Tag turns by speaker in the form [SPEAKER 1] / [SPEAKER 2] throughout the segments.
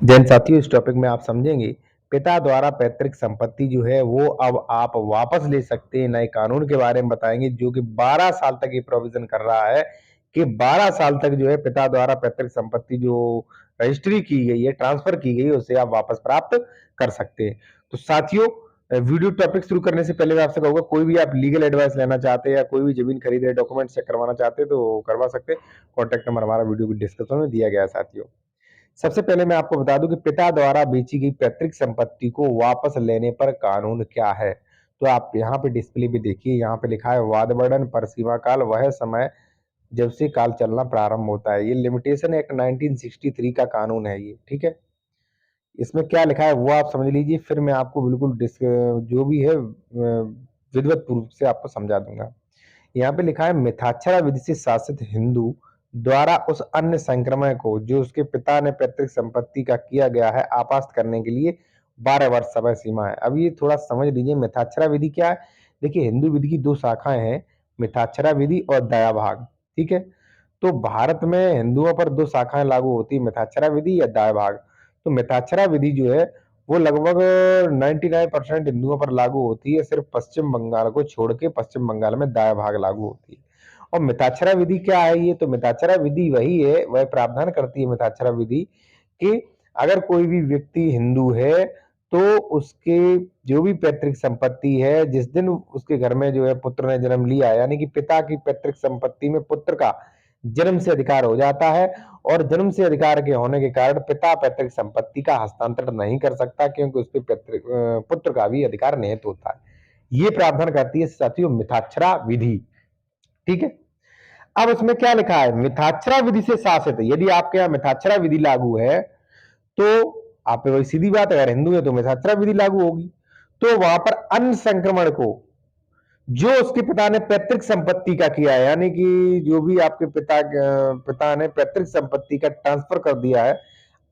[SPEAKER 1] जैन साथियों, इस टॉपिक में आप समझेंगे पिता द्वारा पैतृक संपत्ति जो है वो अब आप वापस ले सकते हैं। नए कानून के बारे में बताएंगे जो कि 12 साल तक ये प्रोविजन कर रहा है कि 12 साल तक जो है पिता द्वारा पैतृक संपत्ति जो रजिस्ट्री की गई है, ट्रांसफर की गई है, उसे आप वापस प्राप्त कर सकते हैं। तो साथियों, वीडियो टॉपिक शुरू करने से पहले मैं आपसे कहूंगा, कोई भी आप लीगल एडवाइस लेना चाहते हैं या कोई भी जमीन खरीद रहे, डॉक्यूमेंट चेक करवाना चाहते हैं तो करवा सकते हैं। कॉन्टैक्ट नंबर हमारा वीडियो की डिस्क्रिप्शन में दिया गया है। साथियों, सबसे पहले मैं आपको बता दूं कि पिता द्वारा बेची गई पैतृक संपत्ति को वापस लेने पर कानून क्या है। तो आप यहाँ पे डिस्प्ले पे देखिए, यहाँ पे लिखा है वाद वर्णन परिसीमा काल वह समय जब से काल चलना प्रारंभ होता है। ये लिमिटेशन एक्ट 1963 का कानून है ये, ठीक है। इसमें क्या लिखा है वो आप समझ लीजिए, फिर मैं आपको बिल्कुल जो भी है विधिवत रूप से आपको समझा दूंगा। यहाँ पे लिखा है मिथाक्षरा विधि से शासित हिंदू द्वारा उस अन्य संक्रमण को जो उसके पिता ने पैतृक संपत्ति का किया गया है आपास्त करने के लिए 12 वर्ष समय सीमा है। अब ये थोड़ा समझ लीजिए, मिथाक्षरा विधि क्या है। देखिए, हिंदू विधि की दो शाखाएं हैं, मिथाक्षरा विधि और दया भाग, ठीक है। तो भारत में हिंदुओं पर दो शाखाएं लागू होती है, मिथाक्षरा विधि या दाय भाग। तो मिथाक्षरा विधि जो है वो लगभग 99% हिंदुओं पर लागू होती है, सिर्फ पश्चिम बंगाल को छोड़ के। पश्चिम बंगाल में दाय भाग लागू होती है। और मिथाक्षरा विधि क्या है ये, तो मिथाक्षरा विधि वही है, वह प्रावधान करती है मिथाक्षरा विधि कि अगर कोई भी व्यक्ति हिंदू है तो उसके जो भी पैतृक संपत्ति है, जिस दिन उसके घर में जो है पुत्र ने जन्म लिया, यानी कि पिता की पैतृक संपत्ति में पुत्र का जन्म से अधिकार हो जाता है, और जन्म से अधिकार के होने के कारण पिता पैतृक संपत्ति का हस्तांतरण नहीं कर सकता, क्योंकि उस पर पुत्र का भी अधिकार निहित होता है। ये प्रावधान करती है साथियों मिथाक्षरा विधि, ठीक है। अब उसमें क्या लिखा है, मिथाक्षरा विधि से शासित, यदि आपके यहाँ मिथाक्षरा विधि लागू है तो आप पे वही सीधी बात है, अगर हिंदू है तो मिथाक्षरा विधि लागू होगी। तो वहां पर अन्य संक्रमण को जो उसके पिता ने पैतृक संपत्ति का किया है, यानी कि जो भी आपके पिता ने पैतृक संपत्ति का ट्रांसफर कर दिया है,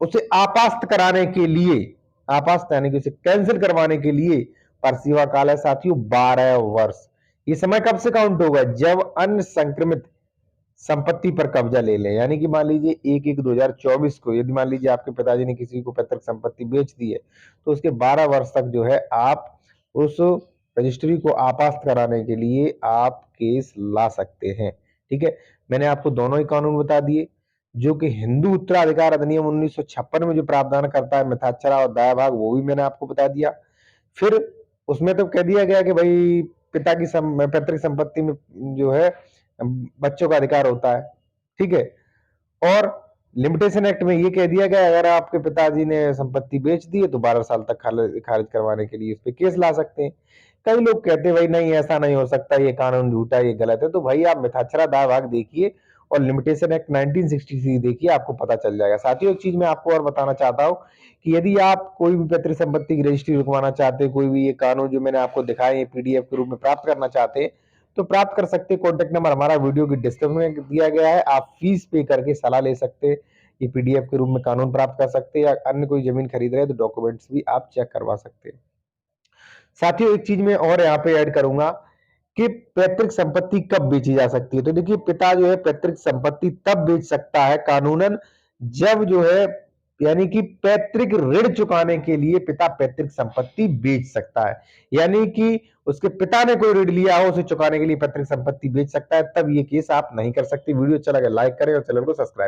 [SPEAKER 1] उसे आपास्त कराने के लिए, आपास्त यानी कि उसे कैंसिल करवाने के लिए परसेवा काल है साथियों 12 वर्ष। ये समय कब से काउंट होगा, जब अन्य संक्रमित संपत्ति पर कब्जा ले ले। यानी कि मान लीजिए 1/1/2024 को यदि मान लीजिए आपके पिताजी ने किसी को पैतृक संपत्ति बेच दी है, तो उसके 12 वर्ष तक जो है आप उस रजिस्ट्री को आपास्त कराने के लिए आप केस ला सकते हैं, ठीक है। मैंने आपको दोनों ही कानून बता दिए, जो कि हिंदू उत्तराधिकार अधिनियम 1956 में जो प्रावधान करता है मिथाक्षरा और दाया भाग, वो भी मैंने आपको बता दिया। फिर उसमें तो कह दिया गया कि भाई पिता की पैतृक संपत्ति में जो है बच्चों का अधिकार होता है, ठीक है। और लिमिटेशन एक्ट में ये कह दिया गया अगर आपके पिताजी ने संपत्ति बेच दी है तो 12 साल तक खारिज करवाने के लिए उस पर केस ला सकते हैं। कई लोग कहते हैं भाई नहीं ऐसा नहीं हो सकता, ये कानून झूठा है, ये गलत है। तो भाई आप मिथाक्षरा दावा भाग देखिए और लिमिटेशन एक्ट 1963 देखिए, आपको पता चल जाएगा। साथियों, एक चीज मैं आपको और बताना चाहता हूँ कि यदि आप कोई भी पैतृक संपत्ति की रजिस्ट्री रुकवाना चाहते हैं, कोई भी ये कानून जो मैंने आपको दिखाए ये पीडीएफ के रूप में प्राप्त करना चाहते हैं, तो प्राप्त कर सकते हैं। कॉन्टेक्ट नंबर हमारा वीडियो की डिस्क्रिप्शन में दिया गया है, आप फीस पे करके सलाह ले सकते हैं, ये पीडीएफ के रूप में कानून प्राप्त कर सकते हैं, या अन्य कोई जमीन खरीद रहे हैं तो डॉक्यूमेंट्स भी आप चेक करवा सकते हैं। साथियों, एक चीज मैं और यहाँ पे ऐड करूंगा कि पैतृक संपत्ति कब बेची जा सकती है। तो देखिए, पिता जो है पैतृक संपत्ति तब बेच सकता है कानूनन जब जो है, यानी कि पैतृक ऋण चुकाने के लिए पिता पैतृक संपत्ति बेच सकता है। यानी कि उसके पिता ने कोई ऋण लिया हो, उसे चुकाने के लिए पैतृक संपत्ति बेच सकता है, तब ये केस आप नहीं कर सकते। वीडियो अच्छा लगे लाइक करें और चैनल को सब्सक्राइब